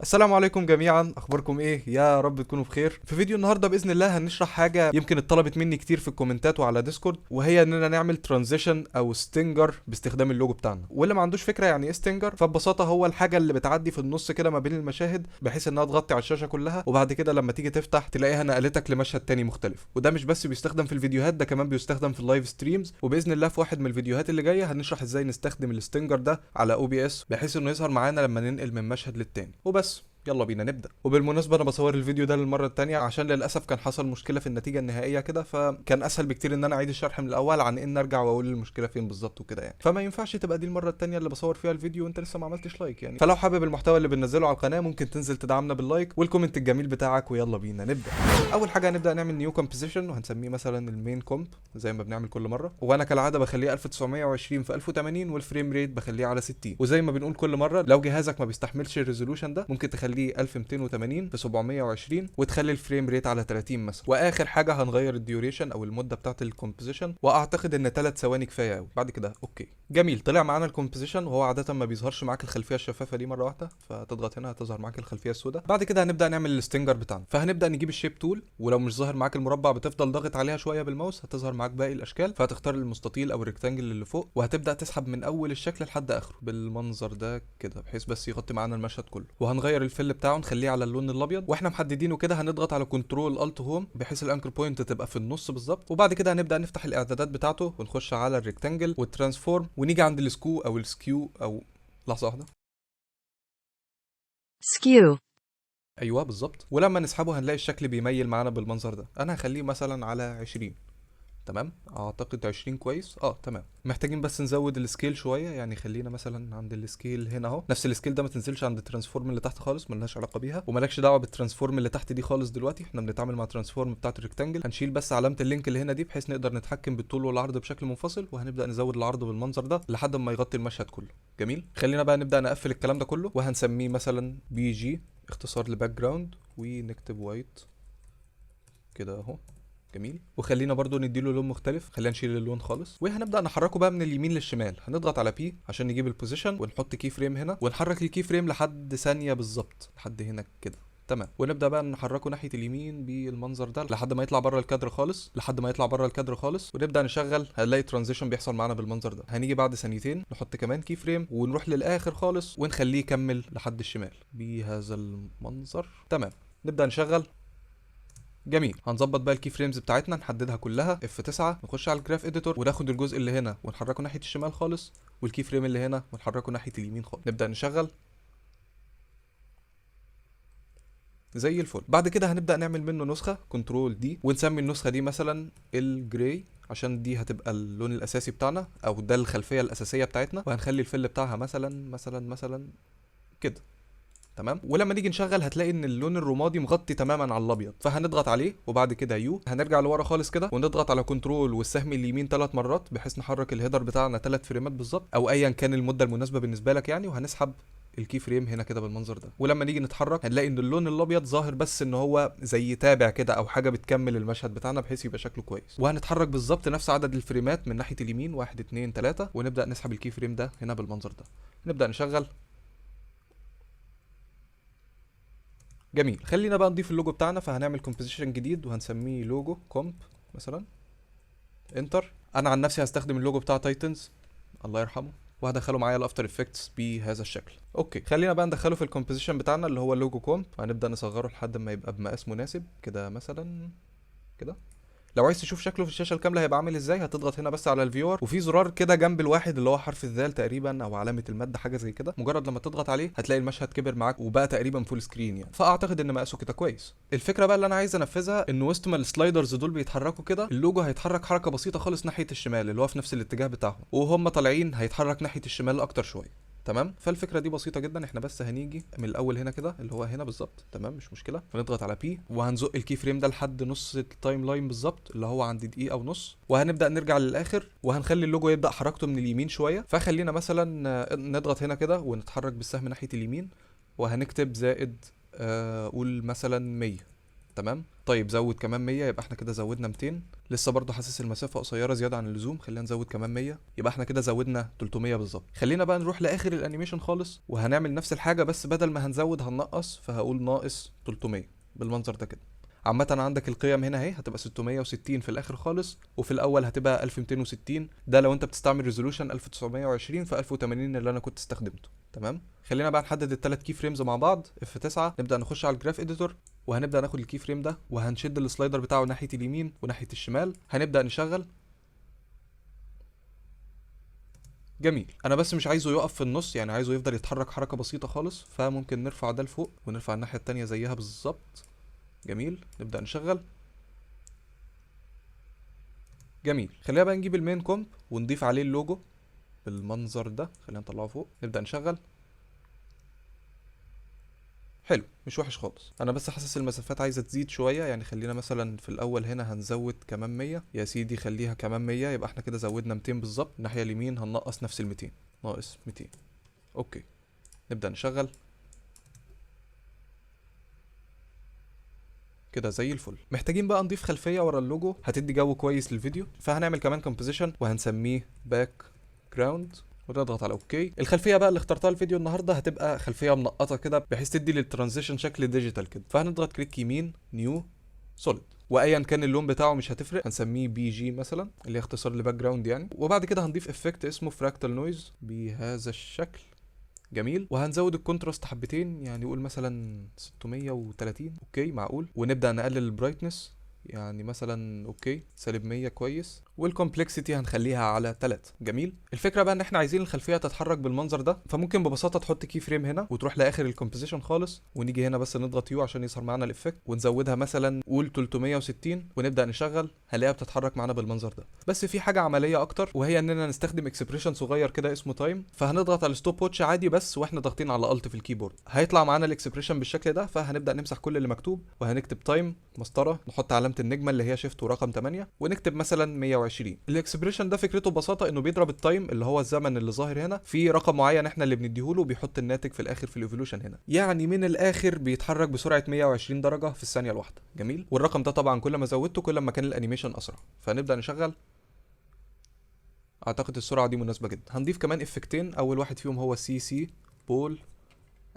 السلام عليكم جميعا، اخباركم ايه؟ يا رب تكونوا بخير. في فيديو النهارده باذن الله هنشرح حاجه يمكن اتطلبت مني كتير في الكومنتات وعلى ديسكورد، وهي اننا نعمل ترانزيشن او ستينجر باستخدام اللوجو بتاعنا. واللي ما عندوش فكره يعني ايه ستينجر، فببساطه هو الحاجه اللي بتعدي في النص كده ما بين المشاهد بحيث انها تغطي على الشاشه كلها، وبعد كده لما تيجي تفتح تلاقيها نقلتك لمشهد تاني مختلف. وده مش بس بيستخدم في الفيديوهات، ده كمان بيستخدم في اللايف ستريمز. وباذن الله في واحد من الفيديوهات اللي جايه هنشرح ازاي نستخدم الستينجر ده على او بي اس بحيث انه يظهر معانا لما ننقل من مشهد للتاني. وبس يلا بينا نبدا. وبالمناسبه انا بصور الفيديو ده للمره التانية عشان للاسف كان حصل مشكله في النتيجه النهائيه كده، فكان اسهل بكتير ان انا اعيد الشرح من الاول عن ان ارجع واقول المشكله فين بالظبط وكده يعني. فما ينفعش تبقى دي المره التانية اللي بصور فيها الفيديو وانت لسه ما عملتش لايك يعني. فلو حابب المحتوى اللي بننزله على القناه ممكن تنزل تدعمنا باللايك والكومنت الجميل بتاعك، ويلا بينا نبدا. اول حاجه هنبدا نعمل نيو كومبوزيشن وهنسميه مثلا المين كومب زي ما بنعمل كل مره. وانا كالعاده بخليه 1920 في 1080 والفريم ريت بخليه على 60. وزي ما بنقول كل مره لو جهازك ما بيستحملش الريزولوشن ده ممكن تخليه 1280 في 720 وتخلي الفريم ريت على 30 مثلا. واخر حاجه هنغير الديوريشن او المده بتاعه الكومبوزيشن، واعتقد ان 3 ثواني كفايه قوي. بعد كده اوكي جميل. طلع معانا الكومبوزيشن، وهو عاده ما بيظهرش معاك الخلفيه الشفافه دي مره واحده، فتضغط هنا هتظهر معاك الخلفيه السوداء. بعد كده هنبدا نعمل الستينجر بتاعنا. فهنبدا نجيب الشيب تول، ولو مش ظاهر معاك المربع بتفضل ضاغط عليها شويه بالماوس هتظهر معاك باقي الاشكال، فهتختار المستطيل او الريكتانجل اللي فوق وهتبدا تسحب من اول الشكل لحد اخره بالمنظر ده كده بحيث بس يغطي معانا المشهد كله. وهنغير الفل بتاعه نخليه على اللون الابيض، واحنا محددينه كده هنضغط على كنترول الت هوم بحيث الانكر بوينت تبقى في النص بالظبط. وبعد كده هنبدا نفتح الاعدادات بتاعته ونخش على الريكتانجل والترانسفورم ونيجي عند السكو او السكيو او لحظه واحده skew, ايوه بالظبط. ولما نسحبه هنلاقي الشكل بيميل معانا بالمنظر ده. انا هخليه مثلا على 20. تمام، اعتقد 20 كويس. تمام. محتاجين بس نزود السكيل شويه، يعني خلينا مثلا عند السكيل هنا اهو. نفس السكيل ده ما تنزلش عند الترانسفورم اللي تحت خالص، ملناش علاقه بيها ومالكش دعوه بالترانسفورم اللي تحت دي خالص. دلوقتي احنا بنتعامل مع ترانسفورم بتاعه الريكتانجل. هنشيل بس علامه اللينك اللي هنا دي بحيث نقدر نتحكم بالطول والعرض بشكل منفصل، وهنبدا نزود العرض بالمنظر ده لحد ما يغطي المشهد كله. جميل. خلينا بقى نبدا نقفل الكلام ده كله، وهنسميه مثلا بي جي اختصار لباك جراوند، ونكتب وايت كده اهو. جميل. وخلينا برضو نديله لون مختلف، خلينا نشيل اللون خالص، وهنبدا نحركه بقى من اليمين للشمال. هنضغط على بي عشان نجيب البوزيشن ونحط كي فريم هنا، ونحرك الكي فريم لحد ثانيه بالظبط لحد هنا كده. تمام. ونبدا بقى نحركه ناحيه اليمين بالمنظر ده لحد ما يطلع بره الكادر خالص، ونبدا نشغل. هنلاقي ترانزيشن بيحصل معانا بالمنظر ده. هنيجي بعد ثانيتين نحط كمان كي فريم ونروح للاخر خالص ونخليه يكمل لحد الشمال بهذا المنظر. تمام. نبدا نشغل. جميل. هنظبط بقى الكي فريمز بتاعتنا نحددها كلها F9، نخش على الجراف اديتور وناخد الجزء اللي هنا ونحركه ناحيه الشمال خالص، والكي فريم اللي هنا ونحركه ناحيه اليمين خالص. نبدا نشغل زي الفل. بعد كده هنبدا نعمل منه نسخه كنترول دي، ونسمي النسخه دي مثلا الجراي عشان دي هتبقى اللون الاساسي بتاعنا او ده الخلفيه الاساسيه بتاعتنا، وهنخلي الفل بتاعها مثلا كده. تمام. ولما نيجي نشغل هتلاقي ان اللون الرمادي مغطي تماما على الابيض، فهنضغط عليه وبعد كده يو. هنرجع لورا خالص كده ونضغط على كنترول والسهم اليمين 3 مرات بحيث نحرك الهيدر بتاعنا 3 فريمات بالظبط او ايا كان المده المناسبه بالنسبه لك يعني. وهنسحب الكي فريم هنا كده بالمنظر ده. ولما نيجي نتحرك هنلاقي ان اللون الابيض ظاهر بس ان هو زي تابع كده او حاجه بتكمل المشهد بتاعنا بحيث يبقى شكله كويس. وهنتحرك بالظبط نفس عدد الفريمات من ناحيه اليمين 1 2 3 ونبدا نسحب الكي فريم ده هنا بالمنظر ده. نبدا نشغل. جميل. خلينا بقى نضيف اللوجو بتاعنا. فهنعمل كومبوزيشن جديد وهنسميه لوجو كومب مثلا. انتر. انا عن نفسي هستخدم اللوجو بتاع تايتنز الله يرحمه، وهدخله معايا الافتر افكتس بهذا الشكل. اوكي. خلينا بقى ندخله في الكومبوزيشن بتاعنا اللي هو اللوجو كومب. هنبدا نصغره لحد ما يبقى بمقاس مناسب كده مثلا كده. لو عايز تشوف شكله في الشاشه الكامله هيبقى عامل ازاي هتضغط هنا بس على الفيور، وفي زرار كده جنب الواحد اللي هو حرف الذال تقريبا او علامه المد حاجه زي كده. مجرد لما تضغط عليه هتلاقي المشهد كبر معاك وبقى تقريبا فول سكرين يعني. فاعتقد ان مقاسه كده كويس. الفكره بقى اللي انا عايز انفذها ان وسط ما السلايدرز دول بيتحركوا كده اللوجو هيتحرك حركه بسيطه خالص ناحيه الشمال اللي هو في نفس الاتجاه بتاعهم، وهم طالعين هيتحرك ناحيه الشمال اكتر شويه. تمام. فالفكره دي بسيطه جدا. احنا بس هنيجي من الاول هنا كده اللي هو هنا بالظبط. تمام مش مشكله. فنضغط على بي وهنزق الكي فريم ده لحد نص التايم لاين بالظبط اللي هو عند دقيقه ونص، وهنبدا نرجع للاخر وهنخلي اللوجو يبدا حركته من اليمين شويه. فخلينا مثلا نضغط هنا كده ونتحرك بالسهم ناحيه اليمين وهنكتب زائد قول مثلا 100. تمام. طيب زود كمان 100، يبقى احنا كده زودنا 200. لسه برضه حاسس المسافه قصيره زياده عن اللزوم، خلينا نزود كمان 100، يبقى احنا كده زودنا 300 بالظبط. خلينا بقى نروح لاخر الانيميشن خالص وهنعمل نفس الحاجه، بس بدل ما هنزود هننقص، فهقول ناقص 300 بالمنظر ده كده. عامة عندك القيم هنا اهي، هتبقى 660 في الاخر خالص، وفي الاول هتبقى 1260. ده لو انت بتستعمل ريزولوشن 1920 في 1080 اللي انا كنت استخدمته. تمام. خلينا بقى نحدد الثلاث كي فريمز مع بعض. F9، نبدا نخش على الجراف اديتور، وهنبدا ناخد الكي فريم ده وهنشد السلايدر بتاعه ناحيه اليمين وناحيه الشمال. هنبدا نشغل. جميل. انا بس مش عايزه يقف في النص، يعني عايزه يفضل يتحرك حركه بسيطه خالص، فممكن نرفع ده لفوق ونرفع الناحيه التانية زيها بالظبط. جميل. نبدا نشغل. جميل. خلينا بقى نجيب المين كومب ونضيف عليه اللوجو بالمنظر ده. خلينا نطلعه فوق، نبدا نشغل. حلو، مش وحش خالص. انا بس حاسس المسافات عايزه تزيد شويه، يعني خلينا مثلا في الاول هنا هنزود كمان 100 يا سيدي، خليها كمان 100، يبقى احنا كده زودنا 200 بالظبط. الناحيه اليمين هننقص نفس ال 200، ناقص 200. اوكي. نبدا نشغل كده زي الفل. محتاجين بقى نضيف خلفيه ورا اللوجو هتدي جو كويس للفيديو، فهنعمل كمان كومبوزيشن وهنسميه باك جراوند ونضغط على اوكي. الخلفيه بقى اللي اخترتها الفيديو النهارده هتبقى خلفيه منقطه كده بحيث تدي للترانزيشن شكل ديجيتال كده، فهنضغط كليك يمين نيو سوليد، وايا كان اللون بتاعه مش هتفرق، هنسميه بي جي مثلا اللي هي اختصار لباك جراوند يعني. وبعد كده هنضيف افكت اسمه فراكتال نويز بهذا الشكل. جميل. وهنزود الكونتراست حبتين، يعني نقول مثلا 630. اوكي معقول. ونبدا نقلل البرايتنس، يعني مثلا اوكي -100 كويس. والكومبلكسيتي هنخليها على 3. جميل. الفكره بقى ان احنا عايزين الخلفيه تتحرك بالمنظر ده، فممكن ببساطه تحط كي فريم هنا وتروح لاخر الكومبوزيشن خالص، ونيجي هنا بس نضغط يو عشان يظهر معانا الافكت، ونزودها مثلا قول 360 ونبدا نشغل، هنلاقيها بتتحرك معانا بالمنظر ده. بس في حاجه عمليه اكتر، وهي اننا نستخدم اكسبريشن صغير كده اسمه تايم. فهنضغط على الستوب واتش عادي بس واحنا ضاغطين على الت في الكيبورد، هيطلع معانا الاكسبريشن بالشكل ده. فهنبدا نمسح كل اللي مكتوب وهنكتب تايم مسطره، نحط علامه النجمه اللي هي شيفت ورقم 8 ونكتب مثلا 120. الاكسبريشن ده فكرته ببساطه انه بيضرب التايم اللي هو الزمن اللي ظاهر هنا في رقم معين احنا اللي بنديهوله، وبيحط الناتج في الاخر في الايفولوشن هنا، يعني من الاخر بيتحرك بسرعه 120 درجه في الثانيه الواحده. جميل. والرقم ده طبعا كل ما زودته كل ما كان الانيميشن اسرع. فنبدا نشغل. اعتقد السرعه دي مناسبه جدا. هنضيف كمان افكتين، اول واحد فيهم هو سي سي بول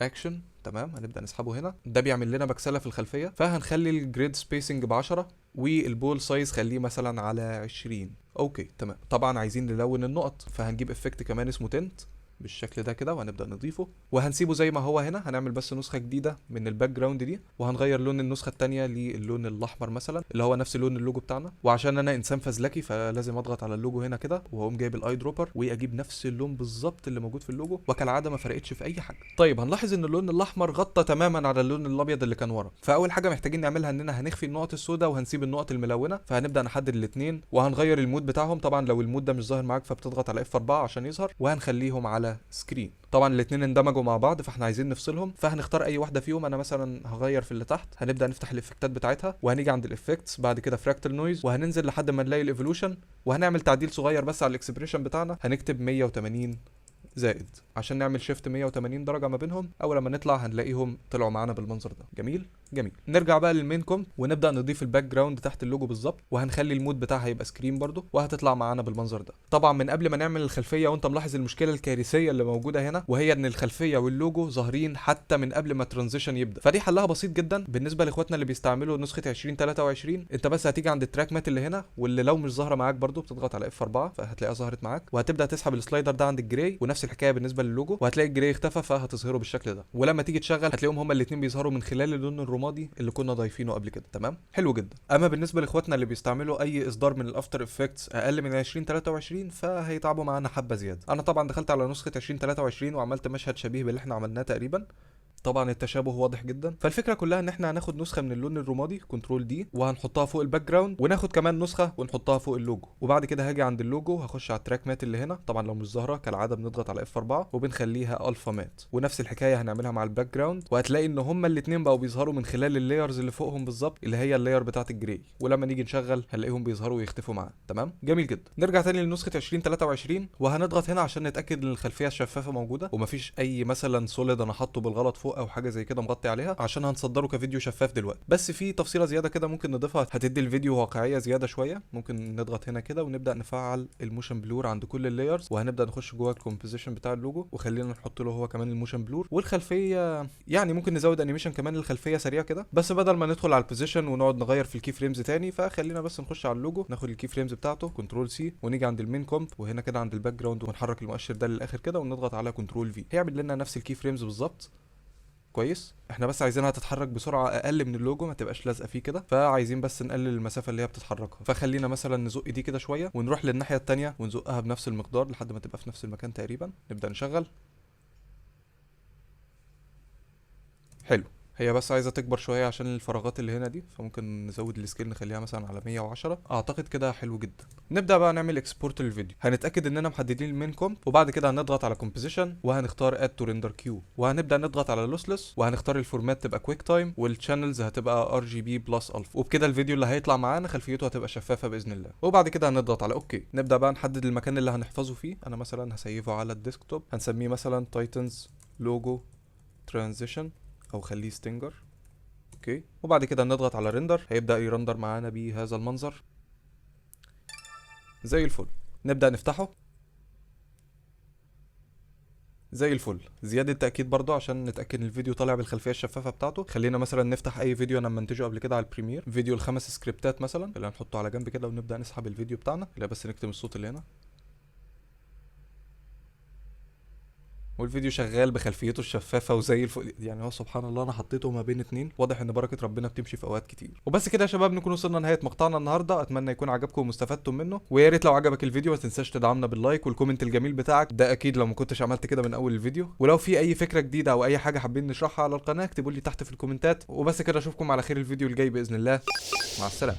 اكشن. تمام. هنبدا نسحبه هنا، ده بيعمل لنا بكسله في الخلفيه. فهنخلي الجريد سبيسنج ب10 والبول سايز خليه مثلا على 20. اوكي تمام. طبعا عايزين نلون النقط، فهنجيب افكت كمان اسمه تنت بالشكل ده كده وهنبدا نضيفه، وهنسيبه زي ما هو هنا. هنعمل بس نسخه جديده من الباك جراوند دي، وهنغير لون النسخه الثانيه للون الاحمر مثلا اللي هو نفس لون اللوجو بتاعنا. وعشان انا انسان فزلكي فلازم اضغط على اللوجو هنا كده واقوم جايب الاي دروبر واجيب نفس اللون بالظبط اللي موجود في اللوجو، وكالعاده ما فرقتش في اي حاجه. طيب هنلاحظ ان اللون الاحمر غطى تماما على اللون الابيض اللي كان ورا. فاول حاجه محتاجين نعملها اننا هنخفي النقط السوداء وهنسيب النقط الملونه. فهنبدا نحدد الاثنين وهنغير المود بتاعهم. طبعا لو المود ده مش ظاهر معاك فبتضغط على F4 عشان يظهر، وهنخليهم على سكرين. طبعا الاثنين اندمجوا مع بعض فاحنا عايزين نفصلهم، فهنختار اي واحده فيهم. انا مثلا هغير في اللي تحت. هنبدا نفتح الافكتات بتاعتها وهنيجي عند الافكتس، بعد كده فراكتال نويز، وهننزل لحد ما نلاقي الايفولوشن، وهنعمل تعديل صغير بس على الاكسبريشن بتاعنا. هنكتب 180 زائد عشان نعمل شيفت 180 درجه ما بينهم. اول لما نطلع هنلاقيهم طلعوا معانا بالمنظر ده. جميل جميل. نرجع بقى للمين كوم ونبدا نضيف الباك جراوند تحت اللوجو بالظبط، وهنخلي المود بتاعها يبقى سكرين برضو، وهتطلع معانا بالمنظر ده. طبعا من قبل ما نعمل الخلفيه وانت ملاحظ المشكله الكارثيه اللي موجوده هنا، وهي ان الخلفيه واللوجو ظاهرين حتى من قبل ما الترانزيشن يبدا. فدي حلها بسيط جدا بالنسبه لاخواتنا اللي بيستعملوا نسخه 2023. انت بس هتيجي عند التراك مات اللي هنا، واللي لو مش ظاهره معاك برضو بتضغط على F4 فهتلاقيها ظهرت معاك، وهتبدا تسحب السلايدر ده عند الجراي، ونفس الحكايه بالنسبه للوجو، وهتلاقي الجراي اختفى فهتظهره بالشكل ده. ولما تيجي تشغل هتلاقيهم هما الاثنين بيظهروا من خلال اللون الرمادي اللي كنا ضايفينه قبل كده. تمام. حلو جدا. اما بالنسبه لاخواتنا اللي بيستعملوا اي اصدار من الافتر افكتس اقل من 2023 فهيتعبوا معانا حبه زياده. انا طبعا دخلت على نسخه 2023 وعملت مشهد شبيه باللي احنا عملناه تقريبا. طبعا التشابه واضح جدا. فالفكره كلها ان احنا هناخد نسخه من اللون الرمادي كنترول دي وهنحطها فوق الباك جراوند، وناخد كمان نسخه ونحطها فوق اللوجو. وبعد كده هاجي عند اللوجو هخش على التراك مات اللي هنا. طبعا لو مش ظاهره كالعاده بنضغط على F4 وبنخليها الفا مات، ونفس الحكايه هنعملها مع الباك جراوند، وهتلاقي ان هما الاثنين بقوا بيظهروا من خلال اللايرز اللي فوقهم بالظبط اللي هي اللاير بتاعه الجراي، ولما نيجي نشغل هنلاقيهم بيظهروا ويختفوا معاه. تمام. جميل جدا. نرجع تاني لنسخه 2023 وهنضغط هنا عشان نتاكد ان الخلفيه الشفافه موجوده ومفيش اي مثلا سوليد انا حاطه بالغلط فوق او حاجه زي كده مغطي عليها عشان هنصدره كفيديو شفاف دلوقتي. بس في تفصيله زياده كده ممكن نضيفها هتدي الفيديو واقعيه زياده شويه. ممكن نضغط هنا كده ونبدا نفعل الموشن بلور عند كل اللايرز، وهنبدا نخش جوه الكومبوزيشن بتاع اللوجو، وخلينا نحط له هو كمان الموشن بلور. والخلفيه يعني ممكن نزود انيميشن كمان للخلفيه سريع كده، بس بدل ما ندخل على البوزيشن ونقعد نغير في الكي فريمز تاني، فخلينا بس نخش على اللوجو، ناخد الكي فريمز بتاعته كنترول سي، ونيجي عند المين كومب وهنا كده عند الباك جراوند، ونحرك المؤشر ده للاخر كده ونضغط على كنترول في، هيعمل لنا نفس الكي فريمز بالظبط. كويس. احنا بس عايزينها تتحرك بسرعه اقل من اللوجو، ما تبقاش لازقه فيه كده، فعايزين بس نقلل المسافه اللي هي بتتحركها. فخلينا مثلا نزق دي كده شويه ونروح للناحيه التانية ونزقها بنفس المقدار لحد ما تبقى في نفس المكان تقريبا. نبدا نشغل. حلو. هي بس عايزه تكبر شويه عشان الفراغات اللي هنا دي، فممكن نزود السكيل نخليها مثلا على 110. اعتقد كده حلو جدا. نبدا بقى نعمل اكسبورت للفيديو. هنتاكد اننا محددين المين كومب، وبعد كده هنضغط على كومبوزيشن وهنختار اد تو ريندر كيو، وهنبدا نضغط على لوسلس، وهنختار الفورمات تبقى كويك تايم، والشانلز هتبقى ار جي بي بلس الفا، وبكده الفيديو اللي هيطلع معانا خلفيته هتبقى شفافه باذن الله. وبعد كده هنضغط على اوكي. نبدا بقى نحدد المكان اللي هنحفظه فيه. انا مثلا هسيفه على الديسكتوب، هنسميه مثلا تايتنز لوجو ترانزيشن، او خليه ستينجر. اوكي. وبعد كده نضغط على ريندر، هيبدأ يرندر معانا بهذا المنظر زي الفل. نبدأ نفتحه زي الفل. زيادة تأكيد برضو عشان نتأكد ان الفيديو طالع بالخلفية الشفافة بتاعته. خلينا مثلا نفتح اي فيديو انا منتجه قبل كده على البريمير، فيديو ال5 سكريبتات مثلا، خلينا نحطه على جنب كده ونبدأ نسحب الفيديو بتاعنا. لا بس نكتم الصوت اللي هنا، والفيديو شغال بخلفيته الشفافه وزي الفل. يعني هو سبحان الله انا حطيته ما بين اتنين، واضح ان بركه ربنا بتمشي في اوقات كتير. وبس كده يا شباب نكون وصلنا لنهايه مقطعنا النهارده. اتمنى يكون عجبكم واستفدتم منه، ويا ريت لو عجبك الفيديو ما تنساش تدعمنا باللايك والكومنت الجميل بتاعك، ده اكيد لو ما كنتش عملت كده من اول الفيديو. ولو في اي فكره جديده او اي حاجه حابين نشرحها على القناه اكتبوا لي تحت في الكومنتات. وبس كده اشوفكم على خير الفيديو الجاي باذن الله. مع السلامه.